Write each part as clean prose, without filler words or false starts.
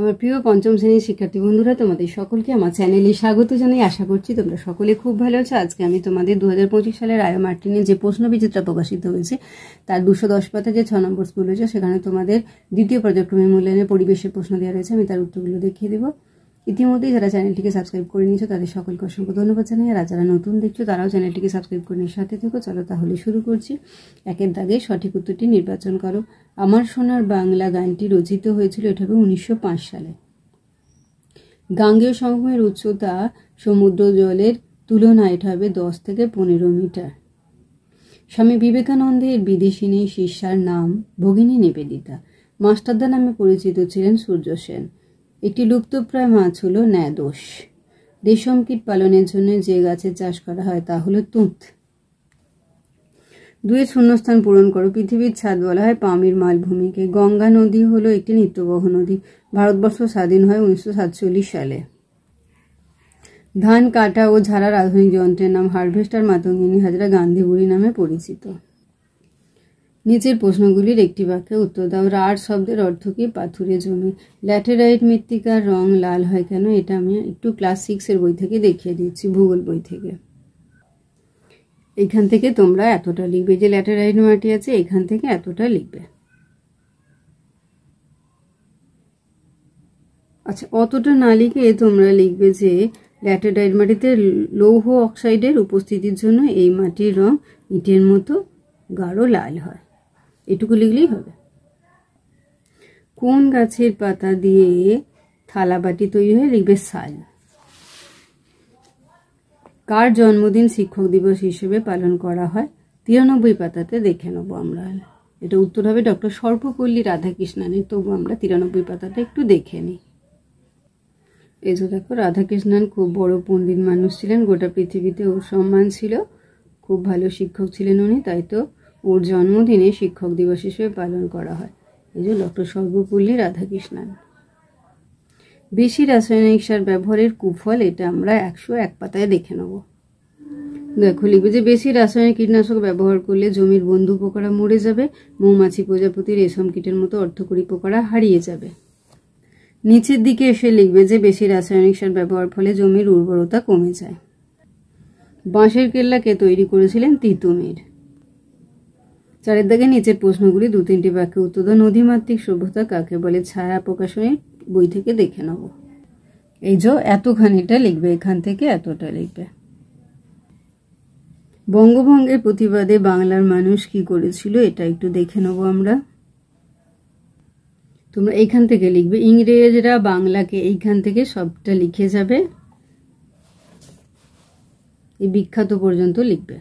আমার প্রিয় পঞ্চম শ্রেণীর শিক্ষার্থী বন্ধুরা, তোমাদের সকলকে আমার চ্যানেলে স্বাগত জানাই। আশা করছি তোমরা সকলে খুব ভালো আছো। আজকে আমি তোমাদের 2025 সালের আয়ো মার্টিনের যে প্রশ্ন বিচিত্রা প্রকাশিত হয়েছে তার 210 পাতা যে 6 নম্বর স্কুল হয়েছে, সেখানে তোমাদের দ্বিতীয় পর্যায়ক্রমে মূল্যায়নের পরিবেশের প্রশ্ন দেওয়া রয়েছে। আমি তার উত্তরগুলো দেখিয়ে দেবো। ইতিমধ্যেই যারা চ্যানেলটিকে সাবস্ক্রাইব করে নিয়েছো তাদের সকলকে অসংখ্য ধন্যবাদ জানাই। আর যারা নতুন দেখছো তারাও চ্যানেলটিকে সাবস্ক্রাইব করে নিয়ে সাথে থেকো। চলো তাহলে শুরু করছি। একের দাগে সঠিক উত্তরটি নির্বাচন করো। আমার সোনার বাংলা গানটি রচিত হয়েছিল এটা হবে 1905 সালে। গাঙ্গেয় সমভূমির উচ্চতা সমুদ্র জলের তুলনায় এটা হবে 10 থেকে 15 মিটার। স্বামী বিবেকানন্দের বিদেশিনী শিষ্যার নাম ভগিনী নিবেদিতা। মাস্টারদা নামে পরিচিত ছিলেন সূর্য সেন। একটি লুপ্তপ্রায় মাছ হলো ন্যাদোষ। রেশম কীট পালনের জন্য যে গাছের চাষ করা হয় তা হলো তুঁত। দুয়ের শূন্যস্থান পূরণ করো। পৃথিবীর ছাদ বলা হয় পামির মালভূমিকে। গঙ্গা নদী হলো একটি নিত্যবহ নদী। ভারতবর্ষ স্বাধীন হয় 1947 সালে। ধান কাটা ও ঝাড়ার আধুনিক যন্ত্রের নাম হারভেস্টার। মাতঙ্গিনী হাজরা গান্ধী বুড়ি নামে পরিচিত। নিচের প্রশ্নগুলির একটি বাক্যে উত্তর দাও। রাঢ় শব্দের অর্থ কি? পাথুরে জমি। ল্যাটেরাইট মৃত্তিকার রং লাল হয় কেন? এটা আমি একটু ক্লাস 6 বই থেকে দেখিয়ে দিচ্ছি, ভূগোল বই থেকে। এখান থেকে তোমরা এতটা লিখবে, যে ল্যাটেরাইট মাটি আছে এখান থেকে এতটা লিখবে। আচ্ছা, অতটা না লিখে তোমরা লিখবে যে ল্যাটেরাইট মাটিতে লৌহ অক্সাইডের উপস্থিতির জন্য এই মাটির রং ইটের মতো গাঢ় লাল হয়। এটুকু লিখলেই হবে। কোন গাছের পাতা দিয়ে থালা বাটি তৈরি হয়? লিখবে শাল। কার জন্মদিন শিক্ষক দিবস হিসেবে পালন করা হয়? 93 পাতাতে দেখে নেবো আমরা। এটা উত্তর হবে ডক্টর সর্বপল্লী রাধাকৃষ্ণনের। তবু আমরা 93 পাতাটা একটু দেখে নিই। এই যে দেখো, রাধাকৃষ্ণন খুব বড় পণ্ডিত মানুষ ছিলেন। গোটা পৃথিবীতে ওর সম্মান ছিল। খুব ভালো শিক্ষক ছিলেন উনি, তাই তো ওর জন্মদিনে শিক্ষক দিবস হিসেবে পালন করা হয়। এই যে ডক্টর সর্বপল্লী রাধাকৃষ্ণন। বেশি রাসায়নিক সার ব্যবহারের কুফল, এটা আমরা 101 পাতায় দেখে নেব। দেখো, লিখবে যে বেশি রাসায়নিক কীটনাশক ব্যবহার করলে জমির বন্ধু পোকারা মরে যাবে। মৌমাছি প্রজাপতি রেশম কীটের মতো অর্থকরী পোকারা হারিয়ে যাবে। নিচের দিকে এসে লিখবে যে বেশি রাসায়নিক সার ব্যবহার ফলে জমির উর্বরতা কমে যায়। বাঁশের কেল্লা কে তৈরি করেছিলেন? তিতুমির। 4 দাগে নিচের প্রশ্নগুলি 2-3টি বাক্যে উত্তর দাও। নদীমাতৃক সভ্যতা কাকে বলে? ছায়া প্রকাশনীর বই থেকে দেখে নেব। এই যে এতখানিটা লিখবে, এখান থেকে এতটা লিখবে। বঙ্গভঙ্গের প্রতিবাদে বাংলার মানুষ কি করেছিল? এটা একটু দেখে নেব আমরা। তোমরা এইখান থেকে লিখবে। ইংরেজরা বাংলাকে এইখান থেকে সবটা লিখে যাবে, এই বিখ্যাত পর্যন্ত লিখবে।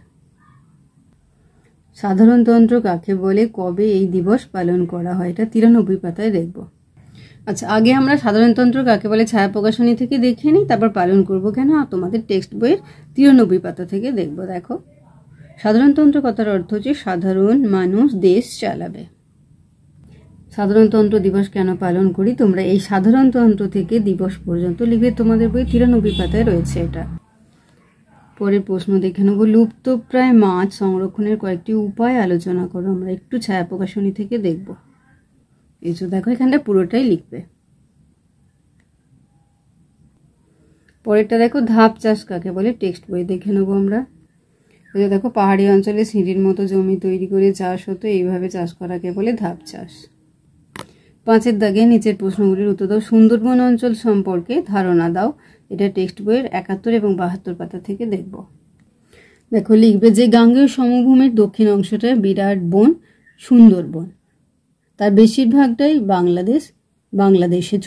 সাধারণতন্ত্র কাকে বলে? কবে এই দিবস পালন করা হয়? এটা 93 পাতায় দেখব। আচ্ছা, আগে আমরা সাধারণতন্ত্র কাকে বলে ছায়া প্রকাশনী থেকে দেখে নিই, তারপর পালন করব কেন তোমাদের টেক্সট বইয়ের 93 পাতা থেকে দেখব। দেখো, সাধারণতন্ত্র কথার অর্থ হচ্ছে সাধারণ মানুষ দেশ চালাবে। সাধারণতন্ত্র দিবস কেন পালন করি? তোমরা এই সাধারণতন্ত্র থেকে দিবস পর্যন্ত লিখবে। তোমাদের বই 93 পাতায় রয়েছে এটা। পরের প্রশ্ন দেখে নেব। লুপ্তপ্রায় মাছ সংরক্ষণের কয়েকটি উপায় আলোচনা করো। আমরা একটু ছায়া প্রকাশনী থেকে দেখব। এই যে দেখো, এখানটা পুরোটাই লিখবে। পরেরটা দেখো, ধাপ চাষ কাকে বলে? টেক্সট বই দেখে নেবো আমরা। এই যে দেখো, পাহাড়ি অঞ্চলে সিঁড়ির মতো জমি তৈরি করে চাষ হতো, এইভাবে চাষ করাকে বলে ধাপ চাষ। 5 দাগে নিচের প্রশ্নগুলির উত্তর দাও। সুন্দরবন অঞ্চল সম্পর্কে ধারণা দাও। এটা টেক্সট বইয়ের 71 এবং 72 পাতা থেকে দেখব। দেখো, লিখবে যে গাঙ্গেয় সমভূমির দক্ষিণ অংশটা বিরাট বন, সুন্দরবন। তার বেশিরভাগটাই বাংলাদেশে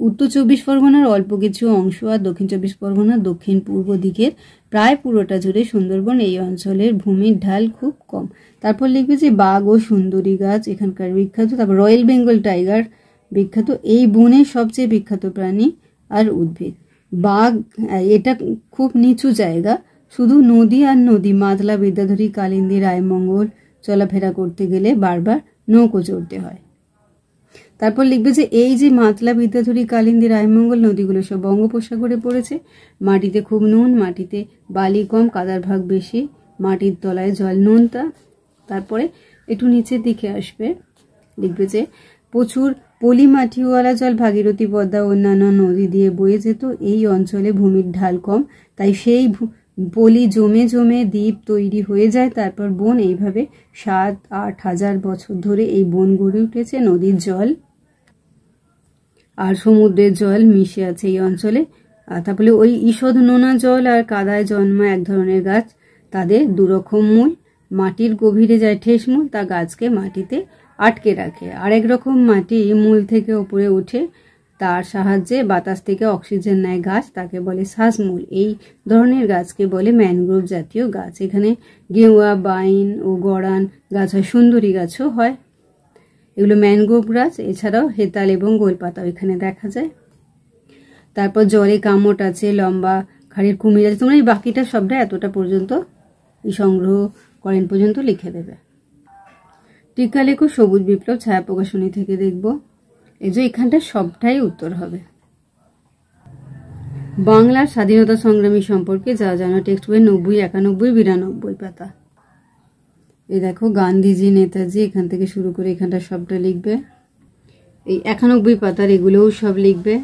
উত্তর 24 পরগনার অল্প কিছু অংশ আর দক্ষিণ 24 পরগনার দক্ষিণ পূর্ব দিকের প্রায় পুরোটা জুড়ে সুন্দরবন। এই অঞ্চলের ভূমির ঢাল খুব কম। তারপর লিখবে যে বাঘ ও সুন্দরী গাছ এখানকার বিখ্যাত। তারপর রয়্যাল বেঙ্গল টাইগার বিখ্যাত। এই বনের সবচেয়ে বিখ্যাত প্রাণী আর উদ্ভিদ বাঘ। এটা খুব নিচু জায়গা, শুধু নদী আর নদী। মাতলা, বিদ্যাধরী, কালিন্দী, রায়মঙ্গল চলাফেরা করতে গেলে বারবার নৌকো চড়তে হয়। তারপর লিখবে যে এই যে মাতলা, বিদ্যাধরী, কালিন্দী, রায়মঙ্গল নদীগুলো সব বঙ্গোপসাগরে পড়েছে। মাটিতে খুব নুন, মাটিতে বালি কম, কাদার ভাগ বেশি, মাটির তলায় জল নোনতা। তারপরে একটু নিচের দিকে আসবে, লিখবে যে প্রচুর পলি মাটিওয়ালা জল ভাগীরথী, পদ্মা ও অন্যান্য নদী দিয়ে বয়ে যেত। এই অঞ্চলে ভূমির ঢাল কম, তাই সেই পলি জমে জমে দ্বীপ তৈরি হয়ে যায়। তারপর বন, এইভাবে 7-8 হাজার বছর ধরে এই বন গড়ে উঠেছে। নদীর জল আর সমুদ্রের জল মিশে আছে এই অঞ্চলে। তারপরে ওই ঈষৎ নোনা জল আর কাদায় জন্মা এক ধরনের গাছ, তাদের দুরকম মূল। মাটির গভীরে যায় ঠেস মূল, তা গাছকে মাটিতে আটকে রাখে। আরেক রকম মাটি মূল থেকে উপরে ওঠে, তার সাহায্যে বাতাস থেকে অক্সিজেন নেয় গাছ, তাকে বলে শ্বাসমূল। এই ধরনের গাছকে বলে ম্যানগ্রোভ জাতীয় গাছ। এখানে গেওয়া, বাইন ও গড়ান গাছ হয়, সুন্দরী গাছও হয়। এগুলো ম্যানগ্রোভ গাছ। এছাড়াও হেতাল এবং গোলপাতাও এখানে দেখা যায়। তারপর জলে কামট আছে, লম্বা খাড়ির কুমির আছে। তোমরা এই বাকিটা সবটা এতটা পর্যন্ত সংগ্রহ করেন পর্যন্ত লিখে দেবে। টিকা লেখো সবুজ বিপ্লব, ছায়া প্রকাশনী থেকে দেখব। এই যে এখানটা সবটাই উত্তর হবে। বাংলার স্বাধীনতা সংগ্রামী সম্পর্কে যা জানো, টেক্সট বই 90, 91, 92 পাতা। এই দেখো গান্ধীজি, নেতাজি, এখান থেকে শুরু করে এখানটা সবটা লিখবে। এই 91 পাতার এগুলোও সব লিখবে।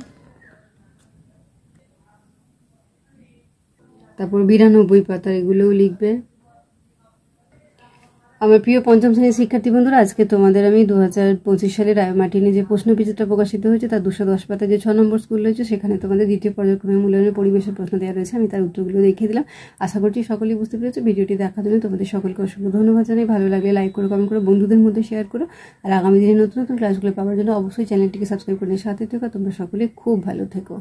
তারপর 92 পাতার এগুলোও লিখবে। আমার প্রিয় পঞ্চম শ্রেণীর শিক্ষার্থী বন্ধুরা, আজকে তোমাদের আমি 2025 সালে রায়মার্টিনে যে প্রশ্ন বিচিত্রা প্রকাশিত হয়েছে তার 210 পাতা যে 6 নম্বর স্কুল রয়েছে, সেখানে তোমাদের দ্বিতীয় পর্যায়ক্রমে মূল্যায়নের পরিবেশের প্রশ্ন দেওয়া রয়েছে। আমি তার উত্তরগুলো দেখিয়ে দিলাম। আশা করছি সকলেই বুঝতে পেরেছো। ভিডিওটি দেখার জন্য তোমাদের সকলকে অসংখ্য ধন্যবাদ জানাই। ভালো লাগলে লাইক করো, কমেন্ট করো, বন্ধুদের মধ্যে শেয়ার করো। আর আগামী দিনে নতুন নতুন ক্লাসগুলো পাওয়ার জন্য অবশ্যই চ্যানেলটিকে সাবস্ক্রাইব করে সাথে থেকো। তোমরা সকলে খুব ভালো থেকো।